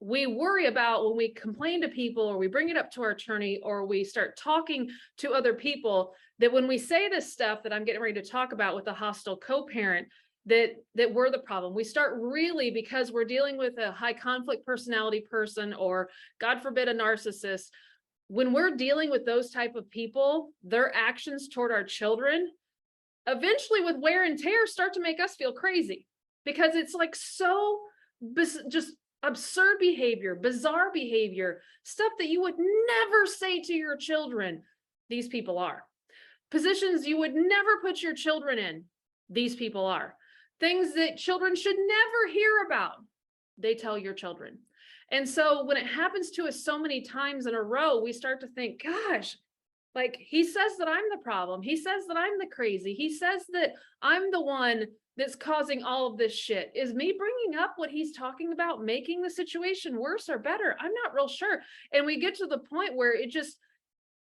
we worry about when we complain to people or we bring it up to our attorney or we start talking to other people, that when we say this stuff that I'm getting ready to talk about with a hostile co-parent, that we're the problem. We start really, because we're dealing with a high conflict personality person, or God forbid, a narcissist. When we're dealing with those type of people, their actions toward our children, eventually with wear and tear, start to make us feel crazy, because it's like so just absurd behavior, bizarre behavior, stuff that you would never say to your children. These people are. Positions you would never put your children in. These people are. Things that children should never hear about, they tell your children. And so when it happens to us so many times in a row, we start to think, gosh, like, he says that I'm the problem. He says that I'm the crazy. He says that I'm the one that's causing all of this shit. Is me bringing up what he's talking about making the situation worse or better? I'm not real sure. And we get to the point where it just,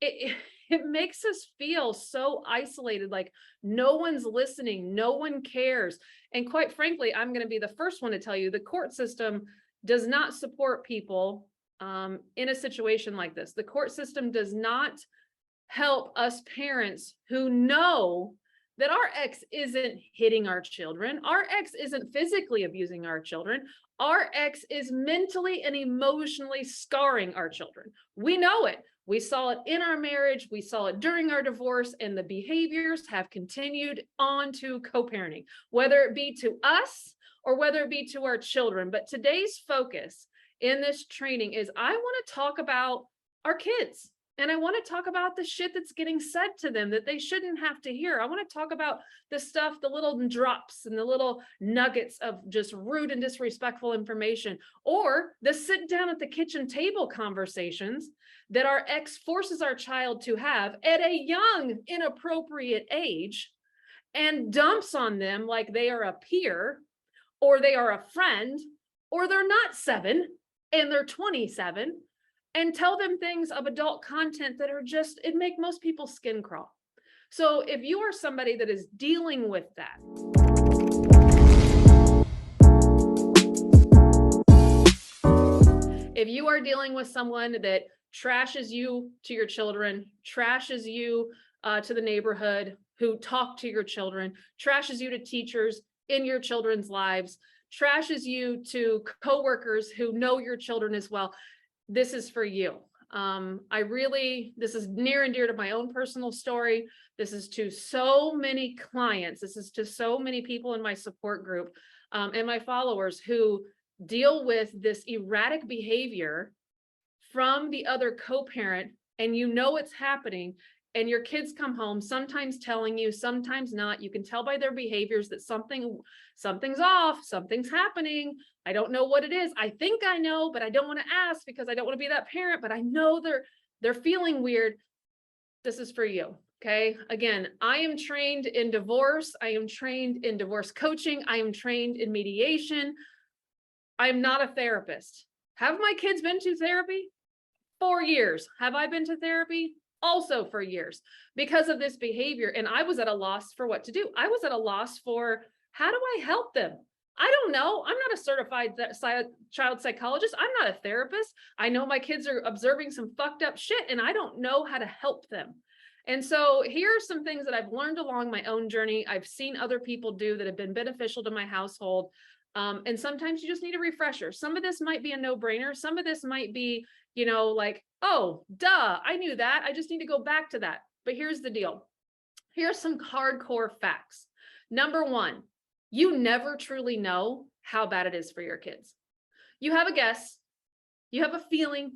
it makes us feel so isolated, like no one's listening, no one cares. And quite frankly, I'm going to be the first one to tell you, the court system does not support people in a situation like this. The court system does not help us parents who know that our ex isn't hitting our children. Our ex isn't physically abusing our children. Our ex is mentally and emotionally scarring our children. We know it. We saw it in our marriage. We saw it during our divorce, and the behaviors have continued on to co-parenting, whether it be to us or whether it be to our children. But today's focus in this training is I want to talk about our kids. And I want to talk about the shit that's getting said to them that they shouldn't have to hear. I want to talk about the stuff, the little drops and the little nuggets of just rude and disrespectful information, or the sit down at the kitchen table conversations that our ex forces our child to have at a young, inappropriate age and dumps on them like they are a peer, or they are a friend, or they're not 7 and they're 27. And tell them things of adult content that are just, it make most people's skin crawl. So if you are somebody that is dealing with that, if you are dealing with someone that trashes you to your children, trashes you to the neighborhood, who talk to your children, trashes you to teachers in your children's lives, trashes you to coworkers who know your children as well, this is for you. This is near and dear to my own personal story. This is to so many clients. This is to so many people in my support group and my followers who deal with this erratic behavior from the other co-parent, and you know it's happening, and your kids come home, sometimes telling you, sometimes not. You can tell by their behaviors that something's off, something's happening. I don't know what it is. I think I know, but I don't want to ask because I don't want to be that parent, but I know they're feeling weird. This is for you. Okay. Again, I am trained in divorce. I am trained in divorce coaching. I am trained in mediation. I am not a therapist. Have my kids been to therapy? 4 years. Have I been to therapy? Also for years, because of this behavior. And I was at a loss for what to do. I was at a loss for, how do I help them? I don't know. I'm not a certified child psychologist. I'm not a therapist. I know my kids are observing some fucked up shit, and I don't know how to help them. And so here are some things that I've learned along my own journey. I've seen other people do that have been beneficial to my household. And sometimes you just need a refresher. Some of this might be a no-brainer. Some of this might be, like, oh, duh, I knew that. I just need to go back to that. But here's the deal. Here's some hardcore facts. Number one, you never truly know how bad it is for your kids. You have a guess, you have a feeling,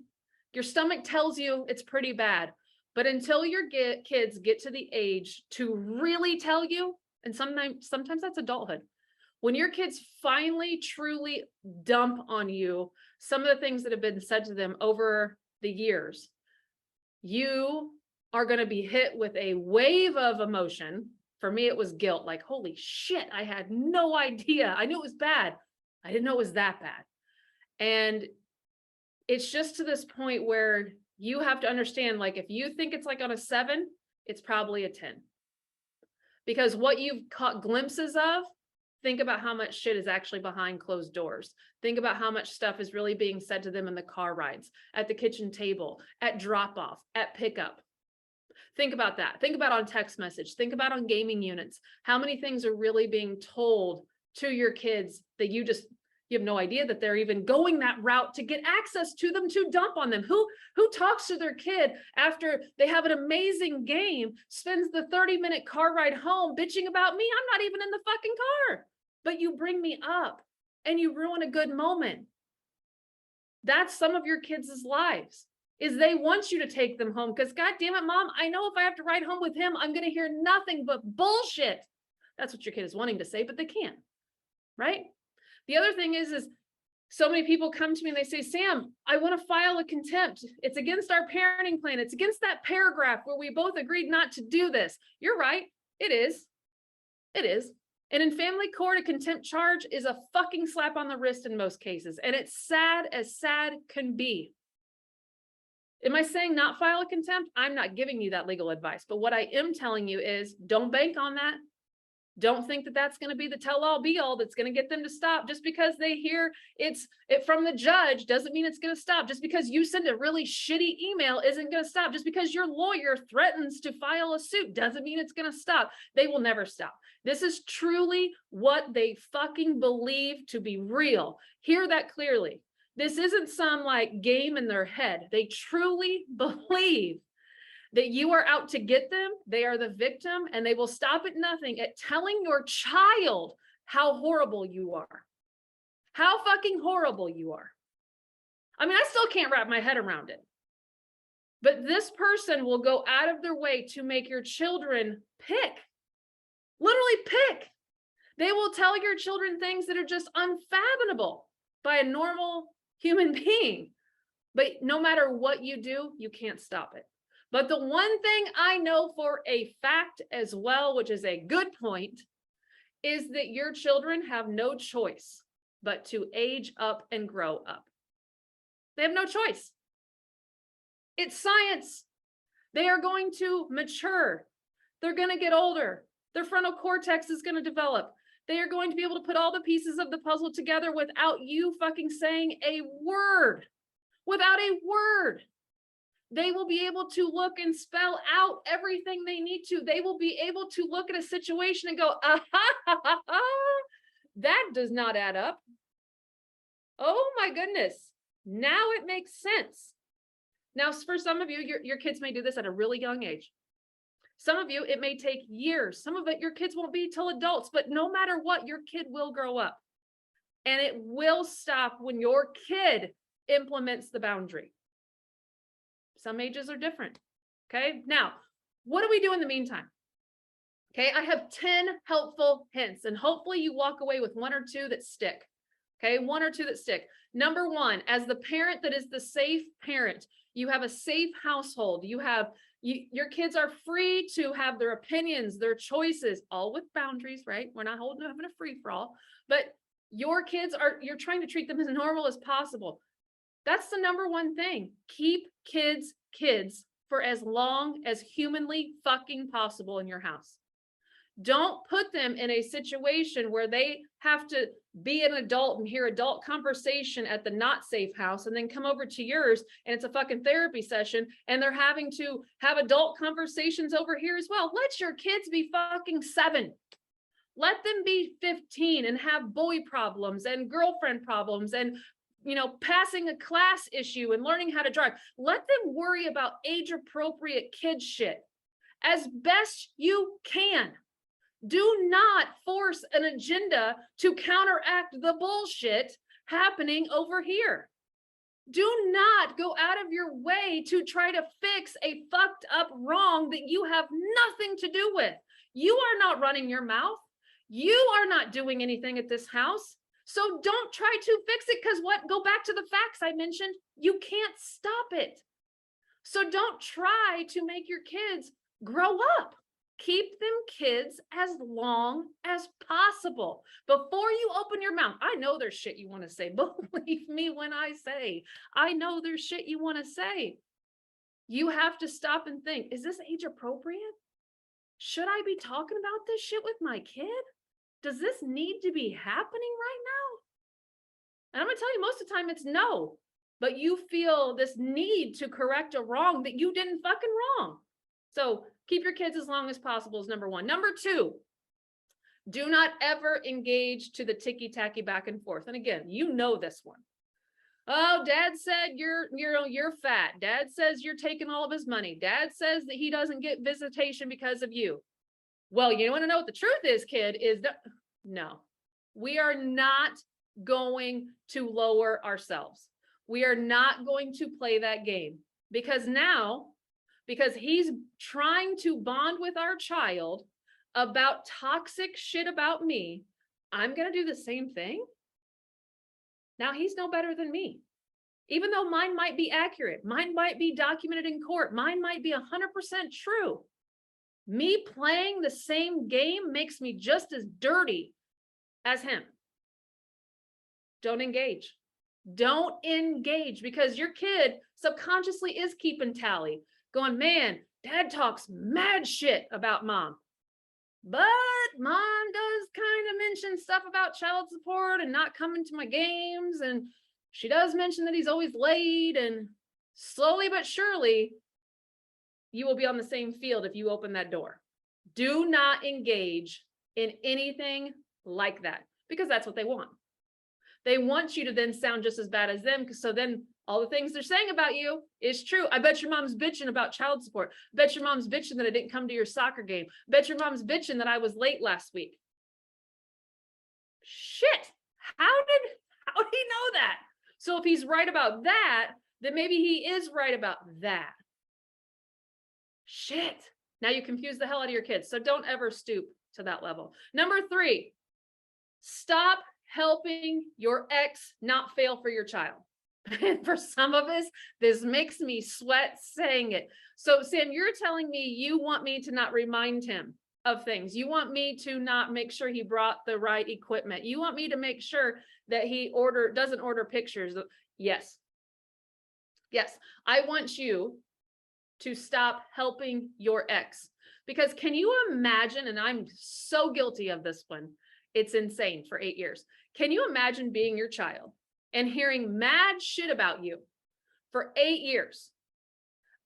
your stomach tells you it's pretty bad. But until your kids get to the age to really tell you, and sometimes that's adulthood, when your kids finally truly dump on you some of the things that have been said to them over the years, you are going to be hit with a wave of emotion. For me, it was guilt, like, holy shit, I had no idea. I knew it was bad. I didn't know it was that bad. And it's just to this point where you have to understand, like, if you think it's like on a 7, it's probably a 10. Because what you've caught glimpses of Think about how much shit is actually behind closed doors. Think about how much stuff is really being said to them in the car rides, at the kitchen table, at drop off, at pickup. Think about that. Think about on text message. Think about on gaming units. How many things are really being told to your kids that you have no idea that they're even going that route to get access to them, to dump on them. Who talks to their kid after they have an amazing game, spends the 30-minute car ride home bitching about me? I'm not even in the fucking car, but you bring me up and you ruin a good moment. That's some of your kids' lives, is they want you to take them home because, God damn it, Mom, I know if I have to ride home with him, I'm going to hear nothing but bullshit. That's what your kid is wanting to say, but they can't, right? The other thing is so many people come to me and they say, Sam, I want to file a contempt. It's against our parenting plan. It's against that paragraph where we both agreed not to do this. You're right. It is. It is. And in family court, a contempt charge is a fucking slap on the wrist in most cases. And it's sad as sad can be. Am I saying not file a contempt? I'm not giving you that legal advice. But what I am telling you is don't bank on that. Don't think that that's going to be the tell-all be-all that's going to get them to stop. Just because they hear it from the judge doesn't mean it's going to stop. Just because you send a really shitty email isn't going to stop. Just because your lawyer threatens to file a suit doesn't mean it's going to stop. They will never stop. This is truly what they fucking believe to be real. Hear that clearly. This isn't some like game in their head. They truly believe that you are out to get them, they are the victim, and they will stop at nothing at telling your child how horrible you are. How fucking horrible you are. I mean, I still can't wrap my head around it. But this person will go out of their way to make your children pick. Literally pick. They will tell your children things that are just unfathomable by a normal human being. But no matter what you do, you can't stop it. But the one thing I know for a fact as well, which is a good point, is that your children have no choice but to age up and grow up. They have no choice. It's science. They are going to mature. They're going to get older. Their frontal cortex is going to develop. They are going to be able to put all the pieces of the puzzle together without you fucking saying a word. Without a word. They will be able to look and spell out everything they need to. They will be able to look at a situation and go, that does not add up. Oh my goodness. Now it makes sense. Now, for some of you, your kids may do this at a really young age. Some of you, it may take years. Some of it, your kids won't be till adults, but no matter what, your kid will grow up. And it will stop when your kid implements the boundary. Some ages are different. Okay. Now, what do we do in the meantime? Okay. I have 10 helpful hints, and hopefully you walk away with one or two that stick. Okay. One or two that stick. Number one, as the parent that is the safe parent, you have a safe household. Your kids are free to have their opinions, their choices, all with boundaries, right? We're not having a free for all, but your kids you're trying to treat them as normal as possible. That's the number one thing. Keep kids for as long as humanly fucking possible in your house. Don't put them in a situation where they have to be an adult and hear adult conversation at the not safe house and then come over to yours and it's a fucking therapy session and they're having to have adult conversations over here as well. Let your kids be fucking 7. Let them be 15 and have boy problems and girlfriend problems and passing a class issue and learning how to drive. Let them worry about age-appropriate kid shit as best you can. Do not force an agenda to counteract the bullshit happening over here. Do not go out of your way to try to fix a fucked up wrong that you have nothing to do with. You are not running your mouth. You are not doing anything at this house. So don't try to fix it because go back to the facts I mentioned. You can't stop it. So don't try to make your kids grow up. Keep them kids as long as possible. Before you open your mouth, I know there's shit you want to say. Believe me when I say, I know there's shit you want to say. You have to stop and think, is this age appropriate? Should I be talking about this shit with my kid? Does this need to be happening right now? And I'm going to tell you, most of the time it's no, but you feel this need to correct a wrong that you didn't fucking wrong. So keep your kids as long as possible is number one. Number two, do not ever engage to the ticky-tacky back and forth. And again, you know this one. Oh, dad said you're fat. Dad says you're taking all of his money. Dad says that he doesn't get visitation because of you. Well, you want to know what the truth is, kid, is that no, we are not going to lower ourselves. We are not going to play that game because he's trying to bond with our child about toxic shit about me, I'm going to do the same thing. Now he's no better than me. Even though mine might be accurate, mine might be documented in court, mine might be 100% true. Me playing the same game makes me just as dirty as him. Don't engage. Don't engage because your kid subconsciously is keeping tally, going, man, dad talks mad shit about mom. But mom does kind of mention stuff about child support and not coming to my games. And she does mention that he's always late, and slowly but surely, you will be on the same field if you open that door. Do not engage in anything like that because that's what they want. They want you to then sound just as bad as them because so then all the things they're saying about you is true. I bet your mom's bitching about child support. Bet your mom's bitching that I didn't come to your soccer game. Bet your mom's bitching that I was late last week. Shit. How did he know that? So if he's right about that, then maybe he is right about that. Shit. Now you confuse the hell out of your kids. So don't ever stoop to that level. Number 3, stop helping your ex not fail for your child. And for some of us, this makes me sweat saying it. So Sam, you're telling me you want me to not remind him of things. You want me to not make sure he brought the right equipment. You want me to make sure that he doesn't order pictures. Yes. Yes. I want you to stop helping your ex, because can you imagine, and I'm so guilty of this one, it's insane, for 8 years. Can you imagine being your child and hearing mad shit about you for 8 years?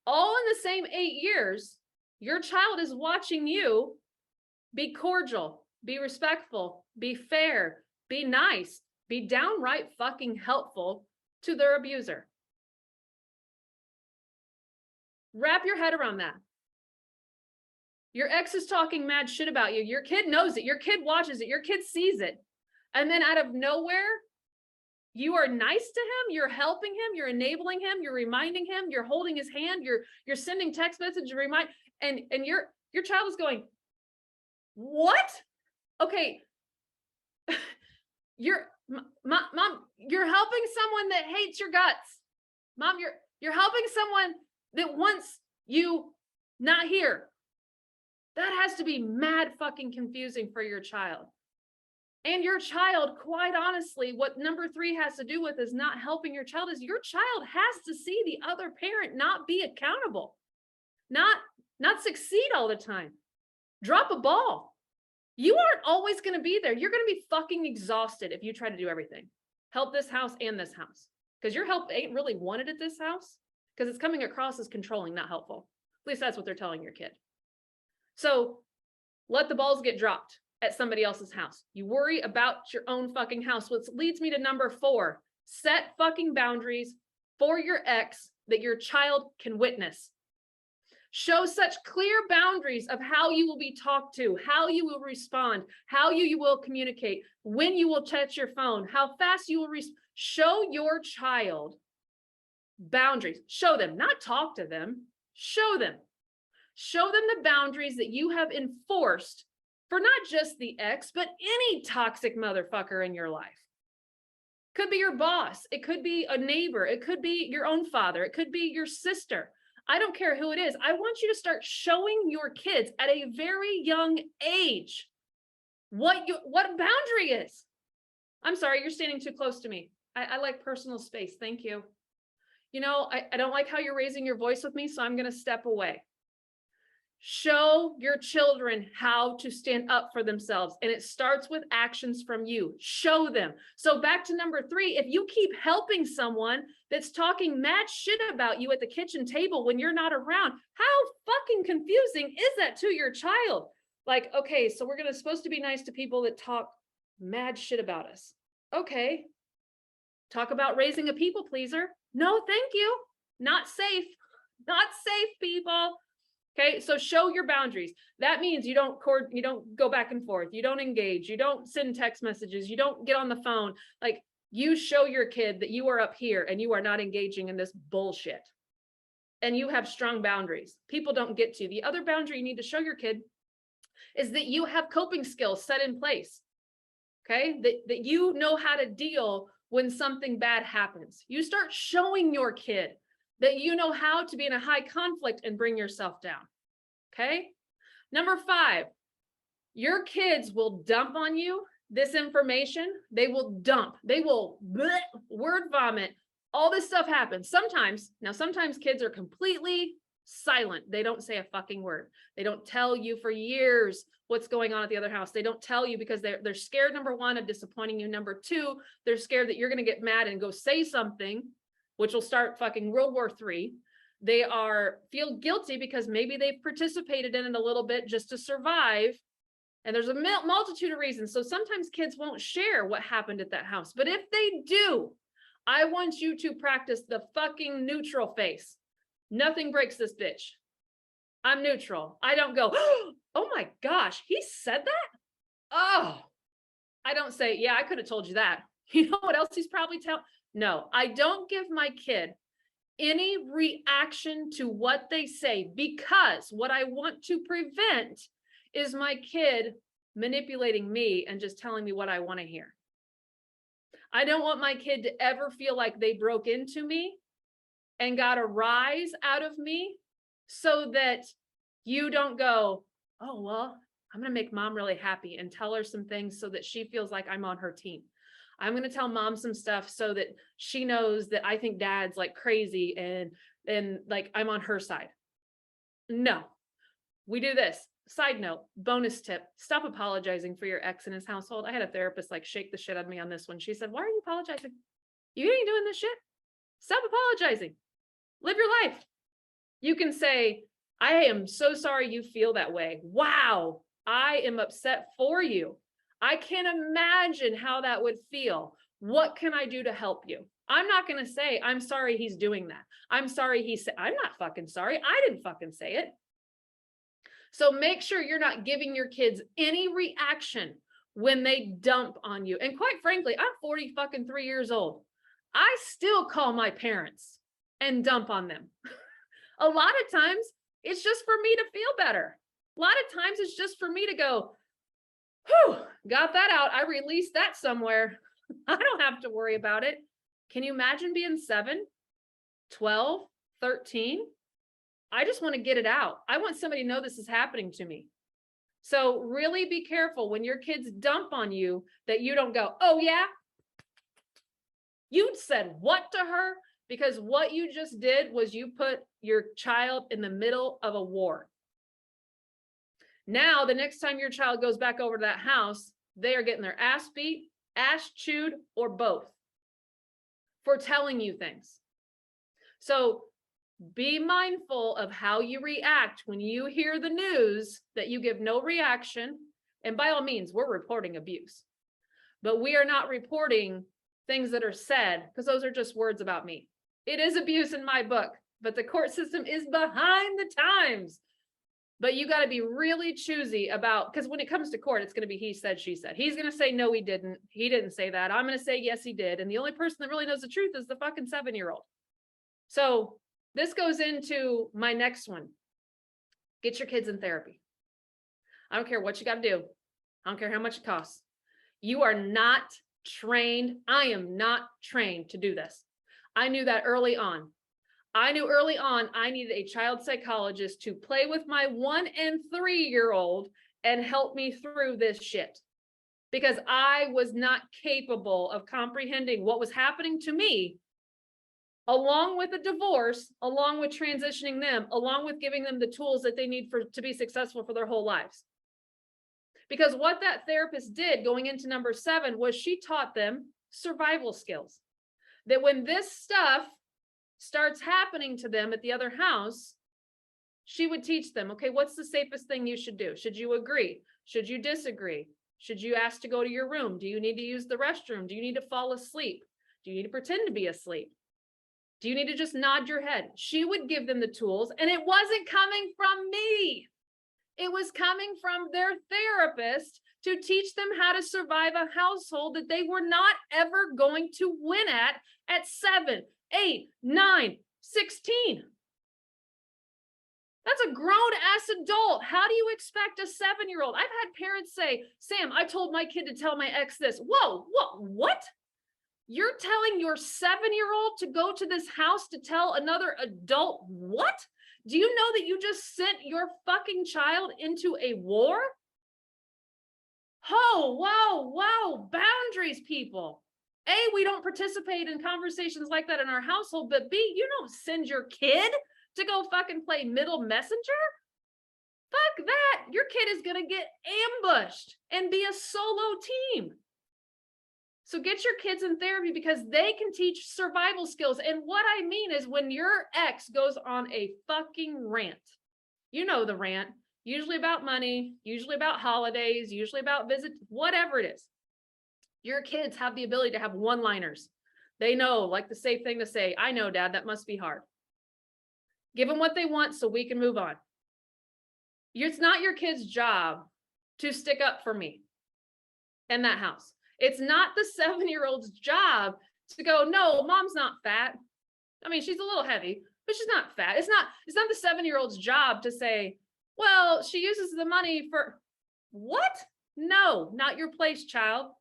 All in the same 8 years, your child is watching you be cordial, be respectful, be fair, be nice, be downright fucking helpful to their abuser. Wrap your head around that. Your ex is talking mad shit about you. Your kid knows it. Your kid watches it. Your kid sees it. And then out of nowhere, you are nice to him. You're helping him. You're enabling him. You're reminding him. You're holding his hand. You're sending text messages to remind. And your child is going, what? Okay. Mom, you're helping someone that hates your guts. Mom, you're helping someone that wants you not here. That has to be mad fucking confusing for your child. And your child, quite honestly, what number 3 has to do with is not helping your child, is your child has to see the other parent not be accountable, not succeed all the time, drop a ball. You aren't always going to be there. You're going to be fucking exhausted if you try to do everything. Help this house and this house, because your help ain't really wanted at this house, because it's coming across as controlling, not helpful. At least that's what they're telling your kid. So let the balls get dropped at somebody else's house. You worry about your own fucking house, which leads me to number 4. Set fucking boundaries for your ex that your child can witness. Show such clear boundaries of how you will be talked to, how you will respond, how you will communicate, when you will touch your phone, how fast you will show your child boundaries. Show them, not talk to them. Show them. Show them the boundaries that you have enforced for not just the ex, but any toxic motherfucker in your life. Could be your boss. It could be a neighbor. It could be your own father. It could be your sister. I don't care who it is. I want you to start showing your kids at a very young age what a boundary is. I'm sorry, you're standing too close to me. I like personal space. Thank you. You know, I don't like how you're raising your voice with me, so I'm going to step away. Show your children how to stand up for themselves. And it starts with actions from you. Show them. So back to number 3, if you keep helping someone that's talking mad shit about you at the kitchen table when you're not around, how fucking confusing is that to your child? Like, okay, so we're supposed to be nice to people that talk mad shit about us. Okay. Talk about raising a people pleaser. No, thank you. Not safe. Not safe, people. Okay, so show your boundaries. That means you don't go back and forth. You don't engage. You don't send text messages. You don't get on the phone. Like, you show your kid that you are up here and you are not engaging in this bullshit. And you have strong boundaries. People don't get to. The other boundary you need to show your kid is that you have coping skills set in place. Okay, that you know how to deal when something bad happens. You start showing your kid that you know how to be in a high conflict and bring yourself down. Okay. Number 5, your kids will dump on you this information. They will dump, they will word vomit. All this stuff happens. Sometimes kids are completely silent. They don't say a fucking word. They don't tell you for years what's going on at the other house. They don't tell you because they're scared, number 1, of disappointing you. Number 2, they're scared that you're going to get mad and go say something, which will start fucking World War III. They feel guilty because maybe they've participated in it a little bit just to survive. And there's a multitude of reasons. So sometimes kids won't share what happened at that house. But if they do, I want you to practice the fucking neutral face. Nothing breaks this bitch. I'm neutral. I don't go, oh my gosh, he said that? Oh, I don't say, yeah, I could have told you that. You know what else he's probably telling? No, I don't give my kid any reaction to what they say, because what I want to prevent is my kid manipulating me and just telling me what I want to hear. I don't want my kid to ever feel like they broke into me and got a rise out of me, so that you don't go, oh, well, I'm going to make mom really happy and tell her some things so that she feels like I'm on her team. I'm going to tell mom some stuff so that she knows that I think dad's like crazy and like I'm on her side. No, we do this. Side note, bonus tip, stop apologizing for your ex in his household. I had a therapist like shake the shit out of me on this one. She said, why are you apologizing? You ain't doing this shit. Stop apologizing. Live your life. You can say, I am so sorry you feel that way. Wow, I am upset for you. I can't imagine how that would feel. What can I do to help you? I'm not going to say, I'm sorry he's doing that. I'm sorry he said, I'm not fucking sorry. I didn't fucking say it. So make sure you're not giving your kids any reaction when they dump on you. And quite frankly, I'm 43 years old. I still call my parents and dump on them. A lot of times it's just for me to feel better. A lot of times it's just for me to go, whew, got that out. I released that somewhere. I don't have to worry about it. Can you imagine being 7, 12, 13? I just want to get it out. I want somebody to know this is happening to me. So really be careful when your kids dump on you that you don't go, oh yeah, you said what to her? Because what you just did was you put your child in the middle of a war. Now, the next time your child goes back over to that house, they are getting their ass beat, ass chewed, or both for telling you things. So be mindful of how you react when you hear the news, that you give no reaction. And by all means, we're reporting abuse, but we are not reporting things that are said, because those are just words about me. It is abuse in my book, but the court system is behind the times. But you got to be really choosy about, because when it comes to court, it's going to be he said, she said. He's going to say, no, he didn't say that. I'm going to say, yes, he did. And the only person that really knows the truth is the fucking 7-year-old. So this goes into my next one. Get your kids in therapy. I don't care what you got to do. I don't care how much it costs. You are not trained. I am not trained to do this. I knew that early on. I knew early on I needed a child psychologist to play with my 1 and 3-year-old and help me through this shit, because I was not capable of comprehending what was happening to me along with a divorce, along with transitioning them, along with giving them the tools that they need to be successful for their whole lives. Because what that therapist did going into number 7 was she taught them survival skills. That when this stuff starts happening to them at the other house, she would teach them, okay, what's the safest thing you should do? Should you agree? Should you disagree? Should you ask to go to your room? Do you need to use the restroom? Do you need to fall asleep? Do you need to pretend to be asleep? Do you need to just nod your head? She would give them the tools, and it wasn't coming from me. It was coming from their therapist to teach them how to survive a household that they were not ever going to win at 7, 8, 9, 16. That's a grown-ass adult. How do you expect a 7-year-old? I've had parents say, Sam, I told my kid to tell my ex this. Whoa, what? You're telling your 7-year-old to go to this house to tell another adult what? Do you know that you just sent your fucking child into a war? Oh, wow. Boundaries, people. A, we don't participate in conversations like that in our household, but B, you don't send your kid to go fucking play middle messenger. Fuck that. Your kid is going to get ambushed and be a solo team. So get your kids in therapy because they can teach survival skills. And what I mean is when your ex goes on a fucking rant, you know the rant, usually about money, usually about holidays, usually about visits, whatever it is. Your kids have the ability to have one-liners. They know, like the safe thing to say, I know, Dad, that must be hard. Give them what they want so we can move on. It's not your kid's job to stick up for me in that house. It's not the 7-year-old's job to go, no, mom's not fat. I mean, she's a little heavy, but she's not fat. It's not the 7-year-old's job to say, well, she uses the money for what? No, not your place, child.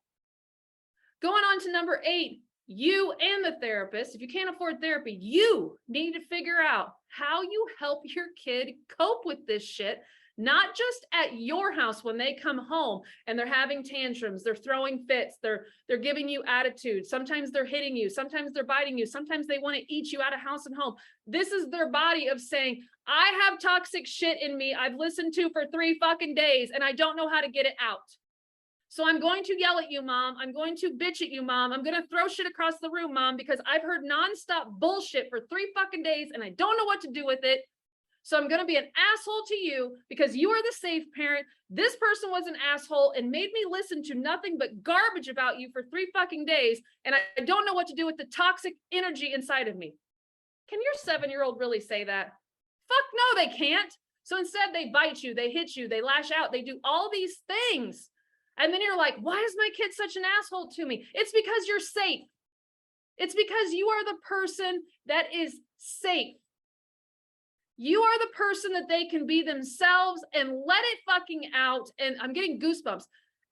Going on to number 8, you and the therapist, if you can't afford therapy, you need to figure out how you help your kid cope with this shit. Not just at your house when they come home and they're having tantrums, they're throwing fits, they're giving you attitude. Sometimes they're hitting you, sometimes they're biting you, sometimes they want to eat you out of house and home. This is their body of saying, I have toxic shit in me I've listened to for 3 fucking days and I don't know how to get it out. So I'm going to yell at you, Mom. I'm going to bitch at you, Mom. I'm going to throw shit across the room, Mom, because I've heard nonstop bullshit for 3 fucking days and I don't know what to do with it. So I'm going to be an asshole to you because you are the safe parent. This person was an asshole and made me listen to nothing but garbage about you for 3 fucking days. And I don't know what to do with the toxic energy inside of me. Can your 7-year-old really say that? Fuck no, they can't. So instead they bite you, they hit you, they lash out, they do all these things. And then you're like, why is my kid such an asshole to me? It's because you're safe. It's because you are the person that is safe. You are the person that they can be themselves and let it fucking out. And I'm getting goosebumps.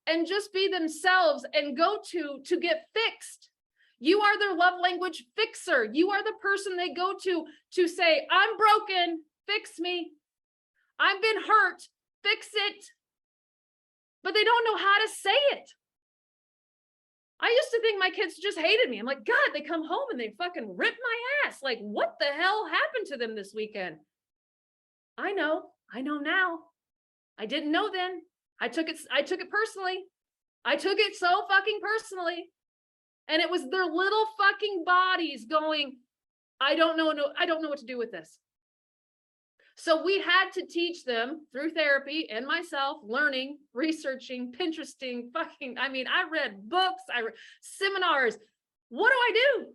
And just be themselves and go to get fixed. You are their love language fixer. You are the person they go to say, I'm broken, fix me. I've been hurt, fix it. But they don't know how to say it. I used to think my kids just hated me. I'm like, God, they come home and they fucking rip my ass. Like, what the hell happened to them this weekend? I know now. I didn't know then. I took it personally. I took it so fucking personally. And it was their little fucking bodies going, I don't know what to do with this. So we had to teach them through therapy and myself, learning, researching, Pinteresting, I read books, I read seminars. What do I do?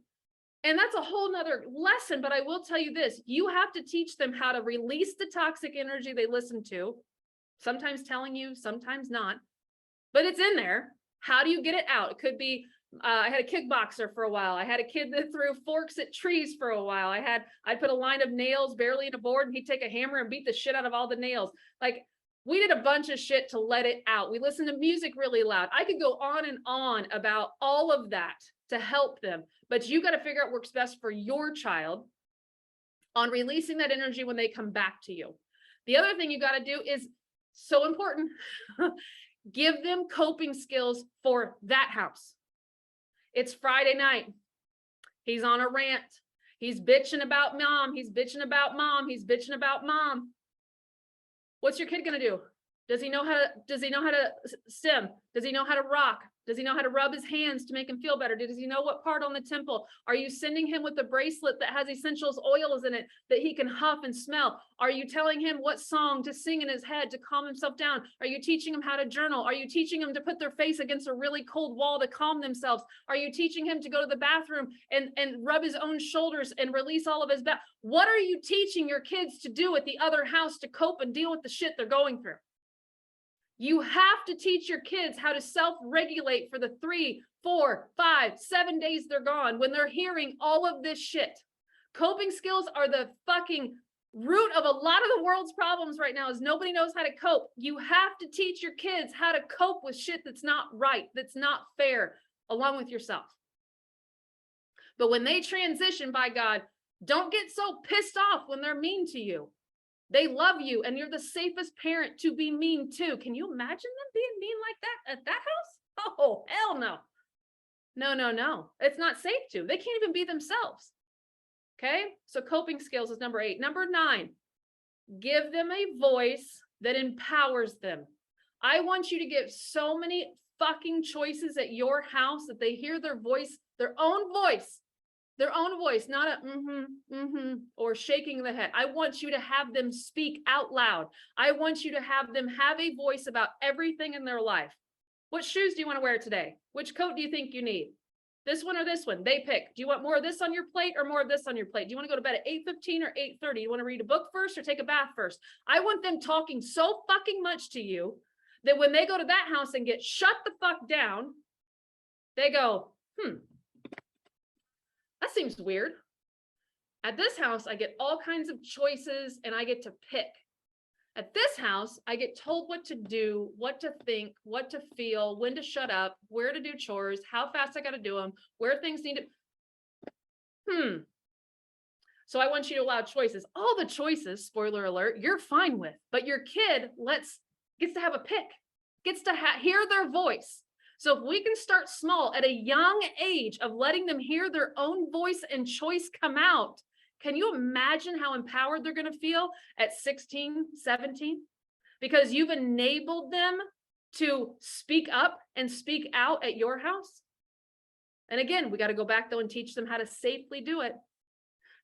And that's a whole nother lesson, but I will tell you this, you have to teach them how to release the toxic energy they listen to, sometimes telling you, sometimes not, but it's in there. How do you get it out? It could be, I had a kickboxer for a while. I had a kid that threw forks at trees for a while. I'd put a line of nails barely in a board and he'd take a hammer and beat the shit out of all the nails. Like, we did a bunch of shit to let it out. We listened to music really loud. I could go on and on about all of that to help them, but you got to figure out what works best for your child on releasing that energy when they come back to you. The other thing you got to do is so important. Give them coping skills for that house. It's Friday night. He's on a rant. He's bitching about mom. He's bitching about mom. He's bitching about mom. What's your kid going to do? Does he know how to stim? Does he know how to rock? Does he know how to rub his hands to make him feel better? Does he know what part on the temple? Are you sending him with a bracelet that has essentials oils in it that he can huff and smell? Are you telling him what song to sing in his head to calm himself down? Are you teaching him how to journal? Are you teaching him to put their face against a really cold wall to calm themselves? Are you teaching him to go to the bathroom and rub his own shoulders and release all of his What are you teaching your kids to do at the other house to cope and deal with the shit they're going through? You have to teach your kids how to self-regulate for the 3, 4, 5, 7 days they're gone when they're hearing all of this shit. Coping skills are the fucking root of a lot of the world's problems right now is nobody knows how to cope. You have to teach your kids how to cope with shit that's not right, that's not fair, along with yourself. But when they transition, by God, don't get so pissed off when they're mean to you. They love you and you're the safest parent to be mean to. Can you imagine them being mean like that at that house? Oh, hell no. No. It's not safe to. They can't even be themselves. Okay? So coping skills is number 8. Number 9, give them a voice that empowers them. I want you to give so many fucking choices at your house that they hear their voice, their own voice, not a or shaking the head. I want you to have them speak out loud. I want you to have them have a voice about everything in their life. What shoes do you want to wear today? Which coat do you think you need? This one or this one? They pick. Do you want more of this on your plate or more of this on your plate? Do you want to go to bed at 8:15 or 8:30? Do you want to read a book first or take a bath first? I want them talking so fucking much to you that when they go to that house and get shut the fuck down, they go, that seems weird. At this house, I get all kinds of choices and I get to pick. At this house, I get told what to do, what to think, what to feel, when to shut up, where to do chores, how fast I got to do them, where things need to. So I want you to allow choices. All the choices, spoiler alert, you're fine with, but your kid gets to have a pick, gets to hear their voice. So if we can start small at a young age of letting them hear their own voice and choice come out, can you imagine how empowered they're going to feel at 16, 17? Because you've enabled them to speak up and speak out at your house. And again, we got to go back though and teach them how to safely do it.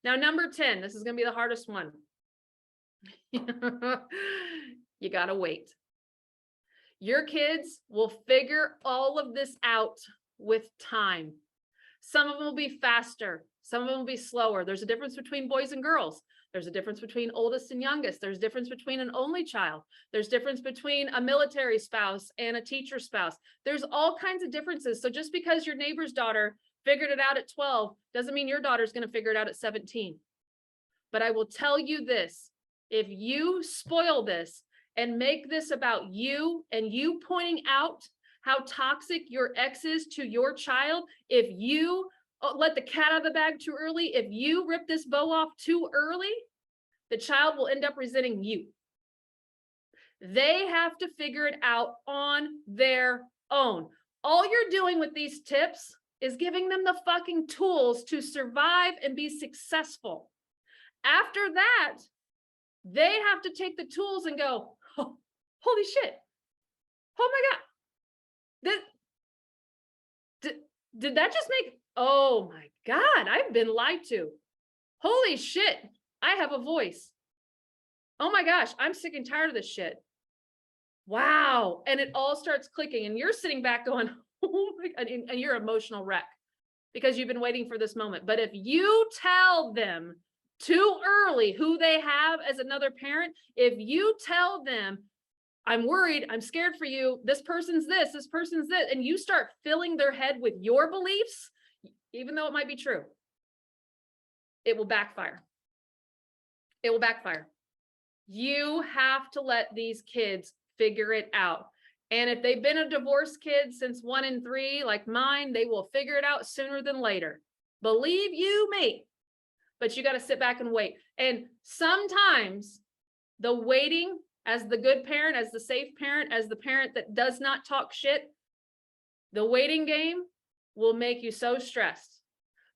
Now, number 10, this is going to be the hardest one. You got to wait. Your kids will figure all of this out with time. Some of them will be faster. Some of them will be slower. There's a difference between boys and girls. There's a difference between oldest and youngest. There's a difference between an only child. There's a difference between a military spouse and a teacher spouse. There's all kinds of differences. So just because your neighbor's daughter figured it out at 12 doesn't mean your daughter's going to figure it out at 17. But I will tell you this, if you spoil this, and make this about you and you pointing out how toxic your ex is to your child, if you let the cat out of the bag too early, if you rip this bow off too early, the child will end up resenting you. They have to figure it out on their own. All you're doing with these tips is giving them the fucking tools to survive and be successful. After that, they have to take the tools and go, oh, holy shit. Oh my God. Did that just make, oh my God, I've been lied to. Holy shit. I have a voice. Oh my gosh, I'm sick and tired of this shit. Wow. And it all starts clicking and you're sitting back going, oh my God, and you're an emotional wreck because you've been waiting for this moment. But if you tell them too early who they have as another parent, if you tell them, I'm worried, I'm scared for you, this person's this person's this, and you start filling their head with your beliefs, even though it might be true, it will backfire. It will backfire. You have to let these kids figure it out. And if they've been a divorced kid since 1 and 3, like mine, they will figure it out sooner than later. Believe you me. But you got to sit back and wait. And sometimes the waiting as the good parent, as the safe parent, as the parent that does not talk shit, the waiting game will make you so stressed.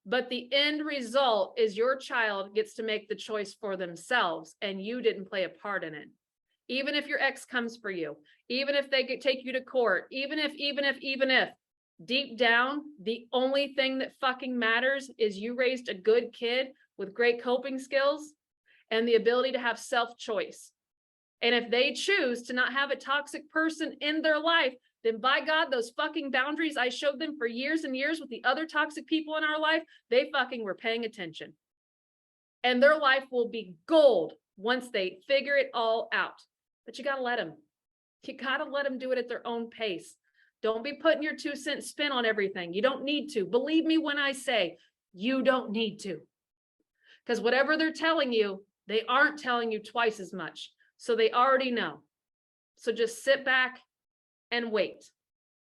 But the end result is your child gets to make the choice for themselves, and you didn't play a part in it. Even if your ex comes for you, even if they take you to court, even if, deep down, the only thing that fucking matters is you raised a good kid with great coping skills and the ability to have self-choice. And if they choose to not have a toxic person in their life, then by God, those fucking boundaries I showed them for years and years with the other toxic people in our life, they fucking were paying attention. And their life will be gold once they figure it all out. But you gotta let them. You gotta let them do it at their own pace. Don't be putting your 2-cent spin on everything. You don't need to. Believe me when I say you don't need to. Because whatever they're telling you, they aren't telling you twice as much. So they already know. So just sit back and wait.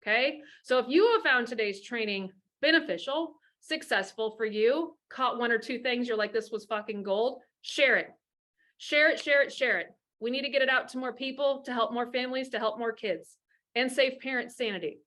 Okay. So if you have found today's training beneficial, successful for you, caught 1 or 2 things, you're like, this was fucking gold, share it. Share it, share it, share it. We need to get it out to more people, to help more families, to help more kids, and save parents' sanity.